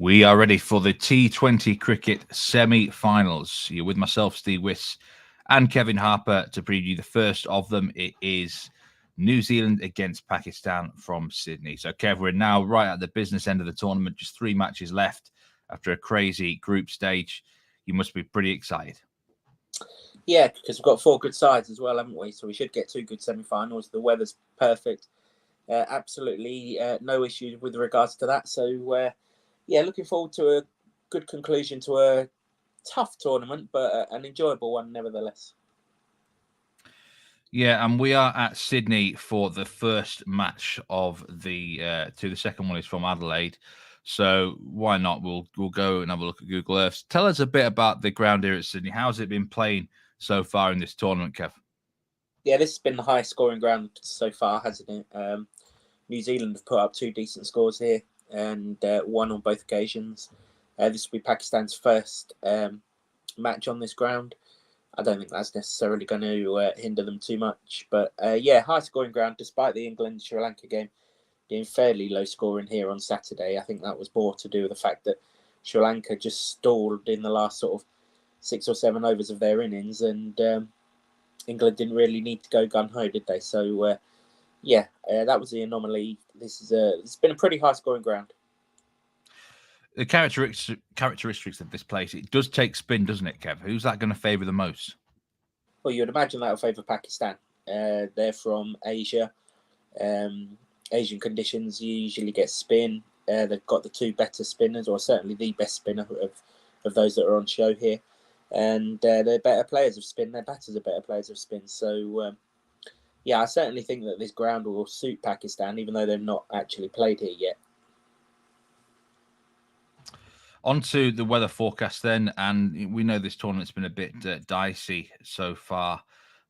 We are ready for the T20 cricket semi-finals. You're with myself, Steve Wyss, and Kevin Harper to preview the first of them. It is New Zealand against Pakistan from Sydney. So, Kev, we're now right at the business end of the tournament. Just 3 matches left after a crazy group stage. You must be pretty excited. Yeah, because we've got 4 good sides as well, haven't we? So we should get 2 good semi-finals. The weather's perfect. Absolutely no issues with regards to that. So, yeah, looking forward to a good conclusion to a tough tournament, but an enjoyable one nevertheless. Yeah, and we are at Sydney for the first match of the two. The second one is from Adelaide. So why not? We'll go and have a look at Google Earth. Tell us a bit about the ground here at Sydney. How's it been playing so far in this tournament, Kev? Yeah, this has been the highest scoring ground so far, hasn't it? New Zealand have put up 2 decent scores here and won on both occasions. This will be Pakistan's first match on this ground. I don't think that's necessarily going to hinder them too much. But yeah, high scoring ground, despite the England-Sri Lanka game being fairly low scoring here on Saturday. I think that was more to do with the fact that Sri Lanka just stalled in the last sort of 6 or 7 overs of their innings, and England didn't really need to go gun-ho, did they? So, yeah, that was the anomaly. It's been a pretty high-scoring ground. The characteristics of this place, it does take spin, doesn't it, Kev? Who's that going to favour the most? Well, you'd imagine that will favour Pakistan. They're from Asia. Asian conditions, you usually get spin. They've got the 2 better spinners, or certainly the best spinner of those that are on show here. And they're better players of spin. Their batters are better players of spin. So, yeah, I certainly think that this ground will suit Pakistan, even though they've not actually played here yet. On to the weather forecast then, and we know this tournament's been a bit dicey so far,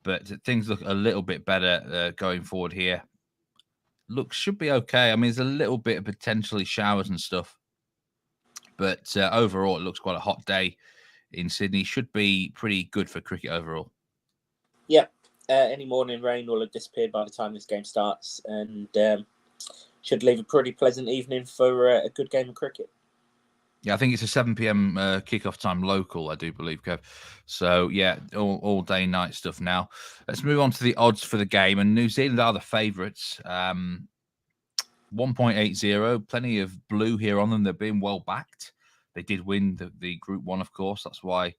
but things look a little bit better going forward here. Should be okay. I mean, there's a little bit of potentially showers and stuff, but overall, it looks quite a hot day in Sydney. Should be pretty good for cricket overall. Yep. Any morning rain will have disappeared by the time this game starts, and should leave a pretty pleasant evening for a good game of cricket. Yeah, I think it's a 7 p.m. Kickoff time local, I do believe, Kev. So, yeah, all day, night stuff now. Let's move on to the odds for the game. And New Zealand are the favourites. 1.80, plenty of blue here on them. They're being well backed. They did win the Group 1, of course. That's why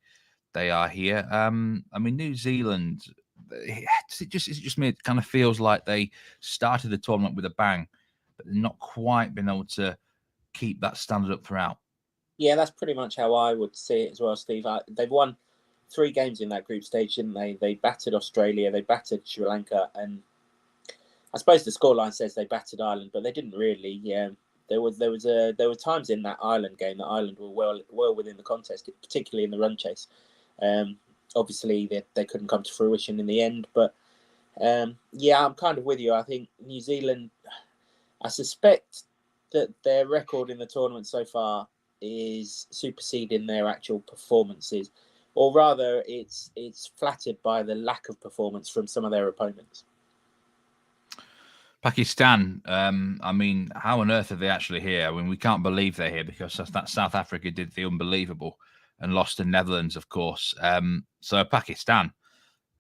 they are here. I mean, New Zealand, it kind of feels like they started the tournament with a bang, but they're not quite been able to keep that standard up throughout. Yeah, that's pretty much how I would see it as well, Steve. They've won 3 games in that group stage, didn't they? They battered Australia, they battered Sri Lanka, and I suppose the scoreline says they battered Ireland, but they didn't really. There were times in that Ireland game that Ireland were well within the contest, particularly in the run chase. Obviously, they couldn't come to fruition in the end, but yeah, I'm kind of with you. I think New Zealand, I suspect that their record in the tournament so far is superseding their actual performances, or rather it's flattered by the lack of performance from some of their opponents. Pakistan, I mean, how on earth are they actually here? I mean, we can't believe they're here because that South Africa did the unbelievable and lost to Netherlands, of course. So Pakistan,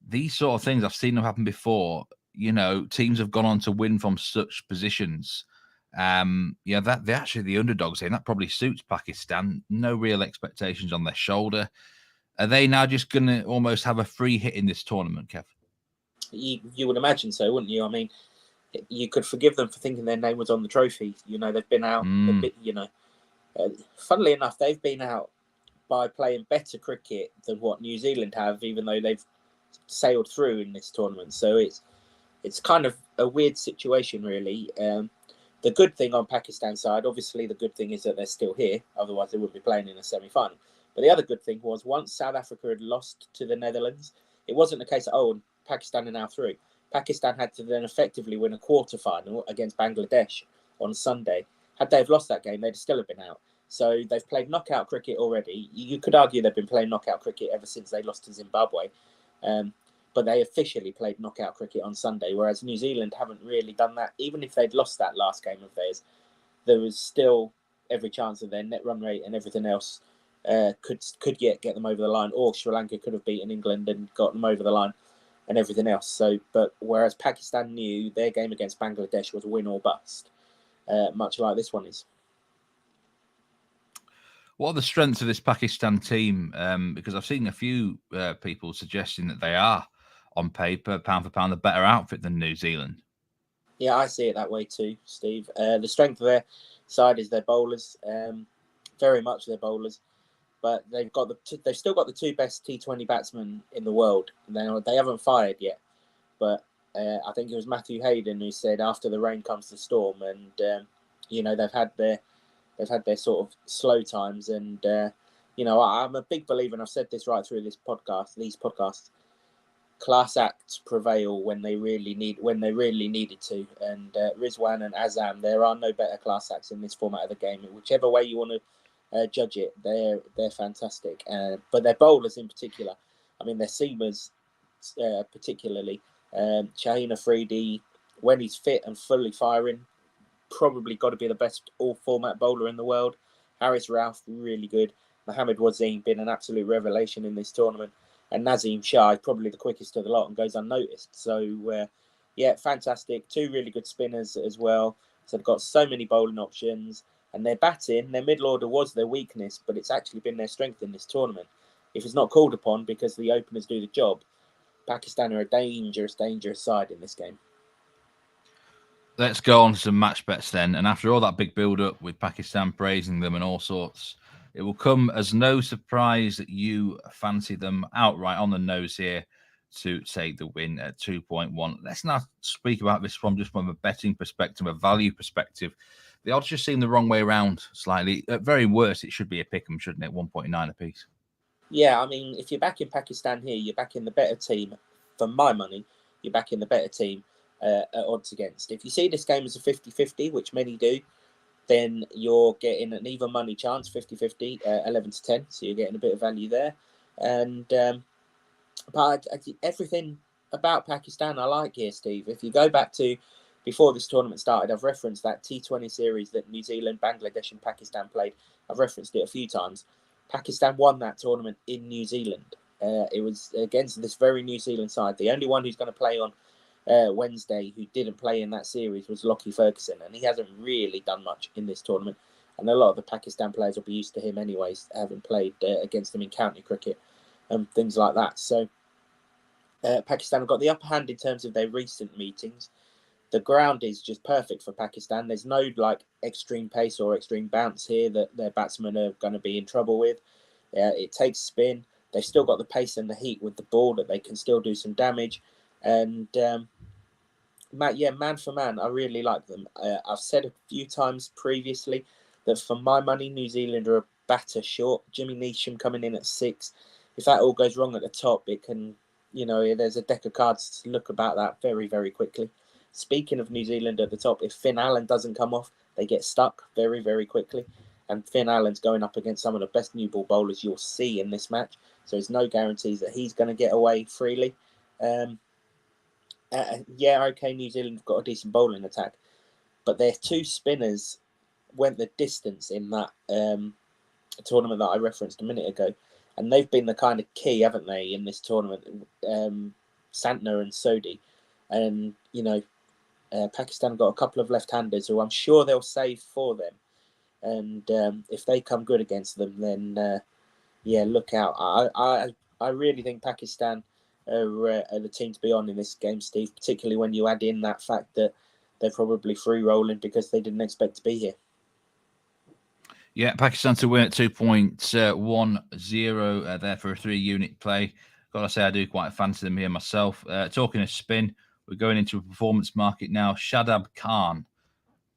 these sort of things, I've seen them happen before. You know, teams have gone on to win from such positions. Yeah, that they're actually the underdogs here, and that probably suits Pakistan. No real expectations on their shoulder. Are they now just going to almost have a free hit in this tournament, Kev? You would imagine so, wouldn't you? I mean, you could forgive them for thinking their name was on the trophy. You know, they've been out a bit, funnily enough, they've been out by playing better cricket than what New Zealand have, even though they've sailed through in this tournament. So it's kind of a weird situation, really. The good thing on Pakistan's side, obviously the good thing is that they're still here. Otherwise, they wouldn't be playing in a semi-final. But the other good thing was once South Africa had lost to the Netherlands, it wasn't a case of, Pakistan are now through. Pakistan had to then effectively win a quarter-final against Bangladesh on Sunday. Had they have lost that game, they'd still have been out. So they've played knockout cricket already. You could argue they've been playing knockout cricket ever since they lost to Zimbabwe. But they officially played knockout cricket on Sunday, whereas New Zealand haven't really done that. Even if they'd lost that last game of theirs, there was still every chance of their net run rate and everything else could get them over the line, or Sri Lanka could have beaten England and got them over the line and everything else. So, but whereas Pakistan knew their game against Bangladesh was win or bust, much like this one is. What are the strengths of this Pakistan team? Because I've seen a few people suggesting that they are, on paper, pound for pound, a better outfit than New Zealand. Yeah, I see it that way too, Steve. The strength of their side is their bowlers, very much their bowlers. But they've still got the two best T20 batsmen in the world. They haven't fired yet, but I think it was Matthew Hayden who said, "After the rain comes the storm," and they've had their sort of slow times. And I'm a big believer, and I've said this right through these podcasts. Class acts prevail when they really needed to. And Rizwan and Azam, there are no better class acts in this format of the game. Whichever way you want to judge it, they're fantastic. But their bowlers in particular, I mean, their seamers particularly. Shaheen Afridi, when he's fit and fully firing, probably got to be the best all-format bowler in the world. Haris Rauf, really good. Mohammad Wasim, been an absolute revelation in this tournament. And Nazim Shah, probably the quickest of the lot and goes unnoticed. So, fantastic. Two really good spinners as well. So they've got so many bowling options. And their batting, their middle order was their weakness, but it's actually been their strength in this tournament. If it's not called upon because the openers do the job, Pakistan are a dangerous, dangerous side in this game. Let's go on to some match bets then. And after all that big build-up with Pakistan praising them and all sorts, it will come as no surprise that you fancy them outright on the nose here to take the win at 2.1. Let's now speak about this from a betting perspective, a value perspective. The odds just seem the wrong way around slightly. At very worst, it should be a pick'em, shouldn't it? 1.9 apiece. Yeah, I mean, if you're backing Pakistan here, you're backing the better team. For my money, you're backing the better team at odds against. If you see this game as a 50-50, which many do, then you're getting an even money chance, 50-50, 11-10. So you're getting a bit of value there. And but everything about Pakistan I like here, Steve. If you go back to before this tournament started, I've referenced that T20 series that New Zealand, Bangladesh and Pakistan played. I've referenced it a few times. Pakistan won that tournament in New Zealand. It was against this very New Zealand side. The only one who's going to play on Wednesday who didn't play in that series was Lockie Ferguson, and he hasn't really done much in this tournament. And a lot of the Pakistan players will be used to him anyways, having played against them in county cricket and things like that. So Pakistan have got the upper hand in terms of their recent meetings. The ground is just perfect for Pakistan. There's no extreme pace or extreme bounce here that their batsmen are going to be in trouble with. It takes spin. They've still got the pace and the heat with the ball that they can still do some damage. And man for man, I really like them. I've said a few times previously that for my money, New Zealand are a batter short. Jimmy Neesham coming in at 6. If that all goes wrong at the top, it can, there's a deck of cards to look about that very, very quickly. Speaking of New Zealand at the top, if Finn Allen doesn't come off, they get stuck very, very quickly. And Finn Allen's going up against some of the best new ball bowlers you'll see in this match. So there's no guarantees that he's going to get away freely. New Zealand have got a decent bowling attack. But their two spinners went the distance in that tournament that I referenced a minute ago. And they've been the kind of key, haven't they, in this tournament? Santner and Sodhi. And, Pakistan got a couple of left-handers who I'm sure they'll save for them. And if they come good against them, then, look out. I really think Pakistan are the team to be on in this game, Steve, particularly when you add in that fact that they're probably free-rolling because they didn't expect to be here. Yeah, Pakistan to win at 2.10 there for a 3-unit play. Got to say, I do quite fancy them here myself. Talking of spin, we're going into a performance market now. Shadab Khan,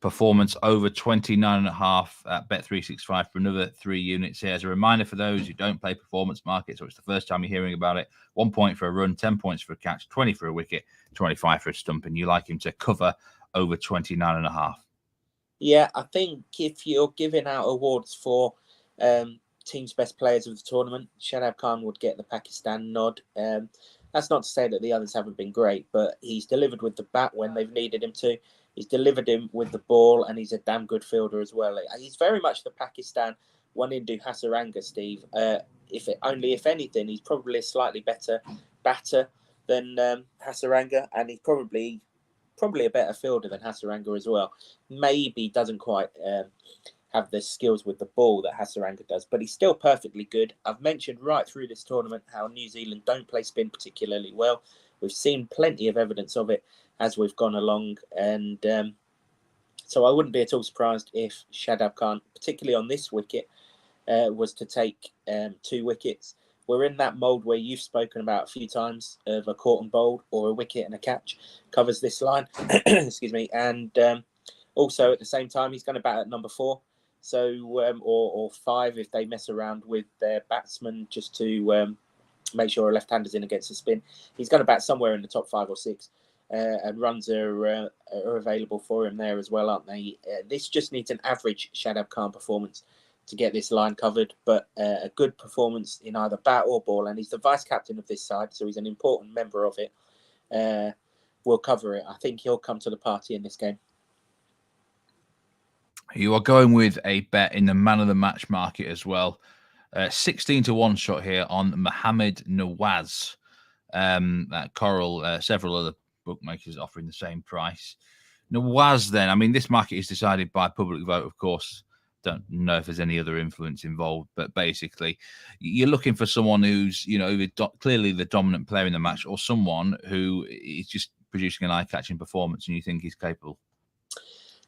performance over 29.5 at Bet365 for another 3 units here. As a reminder for those who don't play performance markets, or it's the first time you're hearing about it, 1 point for a run, 10 points for a catch, 20 for a wicket, 25 for a stump, and you like him to cover over 29.5. Yeah, I think if you're giving out awards for team's best players of the tournament, Shadab Khan would get the Pakistan nod. That's not to say that the others haven't been great, but he's delivered with the bat when they've needed him to. He's delivered him with the ball, and he's a damn good fielder as well. He's very much the Pakistan Wanindu Hasaranga, Steve. If anything, he's probably a slightly better batter than Hasaranga, and he's probably a better fielder than Hasaranga as well. Maybe doesn't quite have the skills with the ball that Hasaranga does, but he's still perfectly good. I've mentioned right through this tournament how New Zealand don't play spin particularly well. We've seen plenty of evidence of it as we've gone along, and so I wouldn't be at all surprised if Shadab Khan, particularly on this wicket, was to take 2 wickets. We're in that mould where you've spoken about a few times of a caught and bowled or a wicket and a catch covers this line. Excuse me. And also at the same time, he's going to bat at number 4. So, or 5 if they mess around with their batsman just to make sure a left-hander's in against the spin. He's going to bat somewhere in the top 5 or 6. And runs are available for him there as well, aren't they? This just needs an average Shadab Khan performance to get this line covered, but a good performance in either bat or ball, and he's the vice captain of this side, so he's an important member of it. Will cover it. I think he'll come to the party in this game. You are going with a bet in the man of the match market as well. 16-1 shot here on Mohammad Nawaz. Coral, several other bookmakers offering the same price. Nawaz, then, I mean, this market is decided by public vote, of course. Don't know if there's any other influence involved, but basically, you're looking for someone who's, clearly the dominant player in the match, or someone who is just producing an eye-catching performance, and you think he's capable.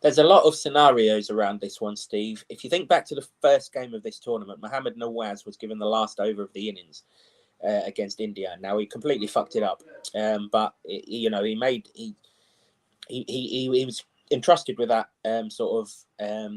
There's a lot of scenarios around this one, Steve. If you think back to the first game of this tournament, Mohammad Nawaz was given the last over of the innings against India. Now he completely fucked it up, but he was entrusted with that sort of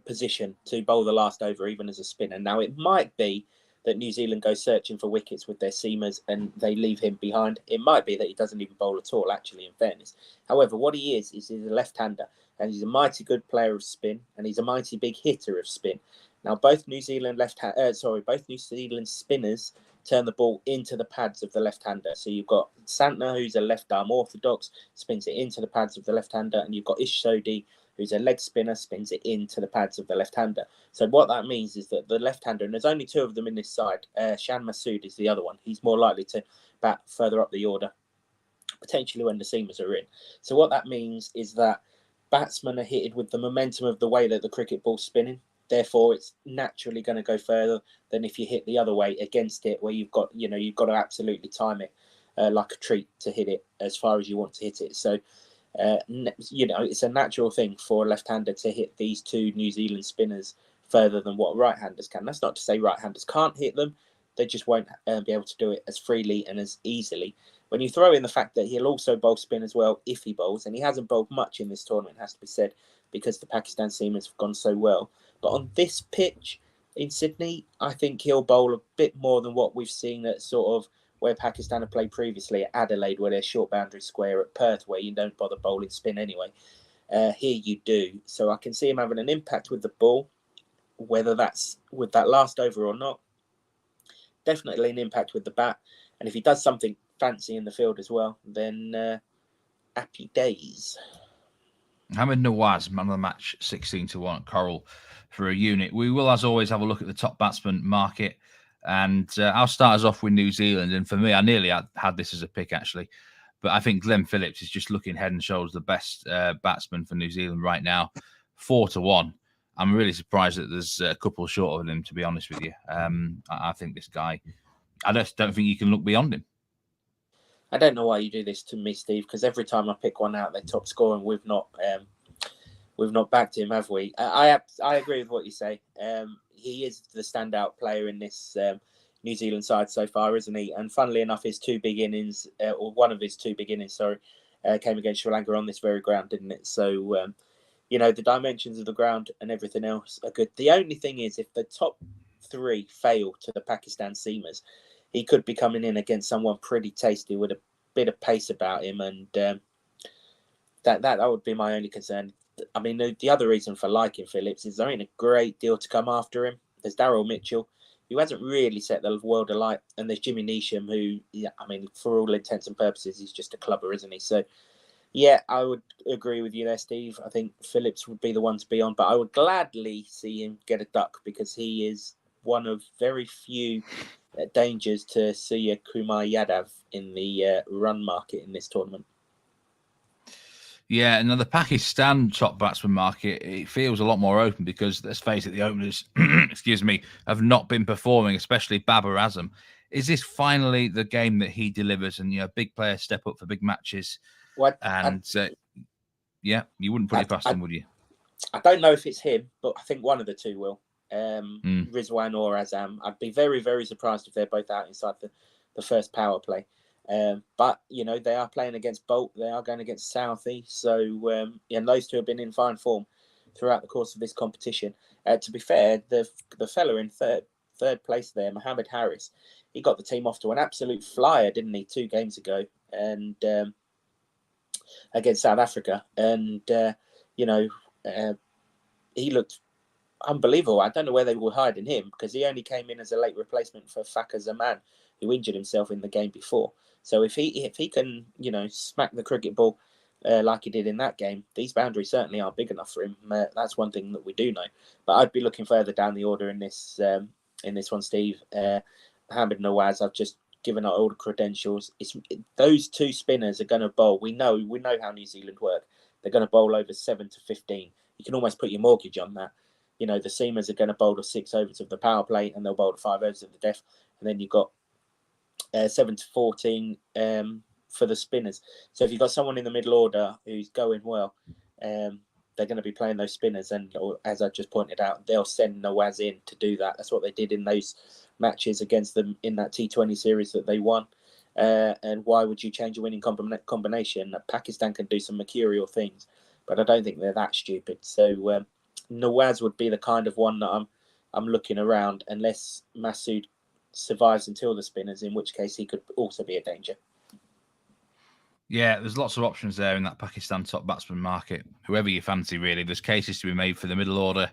position to bowl the last over, even as a spinner. Now it might be that New Zealand go searching for wickets with their seamers and they leave him behind. It might be that he doesn't even bowl at all, actually, in fairness. However, what he is he's a left-hander, and he's a mighty good player of spin, and he's a mighty big hitter of spin. Now, both New Zealand spinners turn the ball into the pads of the left-hander. So you've got Santner, who's a left-arm orthodox, spins it into the pads of the left-hander, and you've got Ish Sodhi, who's a leg spinner, spins it into the pads of the left-hander. So what that means is that the left-hander, and there's only 2 of them in this side, Shan Masood is the other one. He's more likely to bat further up the order, potentially when the seamers are in. So what that means is that batsmen are hitted with the momentum of the way that the cricket ball's spinning. Therefore, it's naturally going to go further than if you hit the other way against it, where you've got to absolutely time it like a treat to hit it as far as you want to hit it. So, it's a natural thing for a left-hander to hit these 2 New Zealand spinners further than what right-handers can. That's not to say right-handers can't hit them. They just won't be able to do it as freely and as easily. When you throw in the fact that he'll also bowl spin as well if he bowls, and he hasn't bowled much in this tournament, has to be said, because the Pakistan seamers have gone so well. But on this pitch in Sydney, I think he'll bowl a bit more than what we've seen at sort of where Pakistan have played previously at Adelaide, where they're short boundary square, at Perth, where you don't bother bowling spin anyway. Here you do. So I can see him having an impact with the ball, whether that's with that last over or not. Definitely an impact with the bat. And if he does something fancy in the field as well, then happy days. Mohammad Nawaz, man of the match, 16-1 at Coral for a unit. We will, as always, have a look at the top batsman market. And I'll start us off with New Zealand. And for me, I nearly had this as a pick, actually. But I think Glenn Phillips is just looking head and shoulders the best batsman for New Zealand right now. 4-1. I'm really surprised that there's a couple short of him, to be honest with you. I think this guy, I just don't think you can look beyond him. I don't know why you do this to me, Steve, because every time I pick one out, they're top scorer, and we've not backed him, have we? I agree with what you say. He is the standout player in this New Zealand side so far, isn't he? And funnily enough, his 2 big innings, or one of his 2 big innings, came against Sri Lanka on this very ground, didn't it? So, the dimensions of the ground and everything else are good. The only thing is, if the top 3 fail to the Pakistan seamers, he could be coming in against someone pretty tasty with a bit of pace about him, and that would be my only concern. I mean, the other reason for liking Phillips is there ain't a great deal to come after him. There's Daryl Mitchell, who hasn't really set the world alight, and there's Jimmy Neesham, who, for all intents and purposes, he's just a clubber, isn't he? So, Yeah, I would agree with you there, Steve. I think Phillips would be the one to be on, but I would gladly see him get a duck because he is one of very few dangers to Surya Kumar Yadav in the run market in this tournament. Yeah, and the Pakistan top batsman market, it feels a lot more open because, let's face it, the openers, excuse me, have not been performing, especially Babar Azam. Is this finally the game that he delivers and, big players step up for big matches? Well, yeah, you wouldn't put it past him, would you? I don't know if it's him, but I think one of the two will. Rizwan or Azam. I'd be very, very surprised if they're both out inside the first power play. But, they are playing against Bolt. They are going against Southie. So, and those two have been in fine form throughout the course of this competition. To be fair, the fella in third place there, Mohammed Harris, he got the team off to an absolute flyer, didn't he, 2 games ago, and against South Africa. And, he looked unbelievable. I don't know where they were hiding him because he only came in as a late replacement for Fakhar Zaman, who injured himself in the game before. So if he can, smack the cricket ball like he did in that game, these boundaries certainly are big enough for him. That's one thing that we do know. But I'd be looking further down the order in this one, Steve. Mohammed Nawaz, I've just given out all the credentials. Those 2 spinners are going to bowl. We know how New Zealand work. They're going to bowl over 7 to 15. You can almost put your mortgage on that. The seamers are going to bowl the 6 overs of the power play and they'll bowl the 5 overs of the death. And then you've got 7 to 14 for the spinners. So if you've got someone in the middle order who's going well, they're going to be playing those spinners. And as I just pointed out, they'll send Nawaz in to do that. That's what they did in those matches against them in that T20 series that they won. And why would you change a winning combination? Pakistan can do some mercurial things, but I don't think they're that stupid. So Nawaz would be the kind of one that I'm looking around, unless Masood survives until the spinners, in which case he could also be a danger. Yeah, there's lots of options there in that Pakistan top batsman market. Whoever you fancy, really. There's cases to be made for the middle order.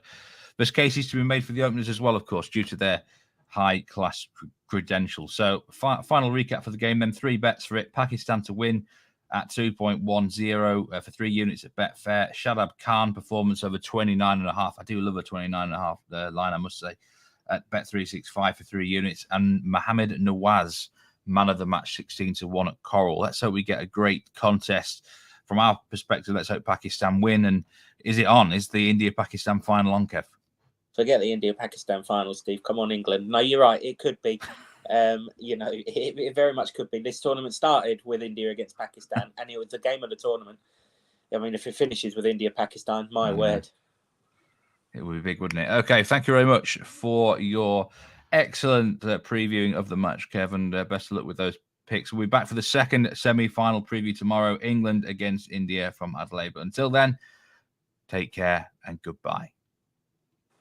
There's cases to be made for the openers as well, of course, due to their high-class credentials. So, final recap for the game then. 3 bets for it. Pakistan to win at 2.10 for 3 units at Betfair. Shadab Khan performance over 29.5. I do love a 29.5 line, I must say, at Bet365 for 3 units. And Mohammed Nawaz, man of the match, 16 to 1 at Coral. Let's hope we get a great contest. From our perspective, let's hope Pakistan win. And is it on? Is the India-Pakistan final on, Kev? Forget the India-Pakistan final, Steve. Come on, England. No, you're right. It could be. It very much could be. This tournament started with India against Pakistan, and it was the game of the tournament. I mean, if it finishes with India-Pakistan, my word. It would be big, wouldn't it? Okay, thank you very much for your excellent previewing of the match, Kevin. Best of luck with those picks. We'll be back for the second semi-final preview tomorrow, England against India from Adelaide. But until then, take care and goodbye.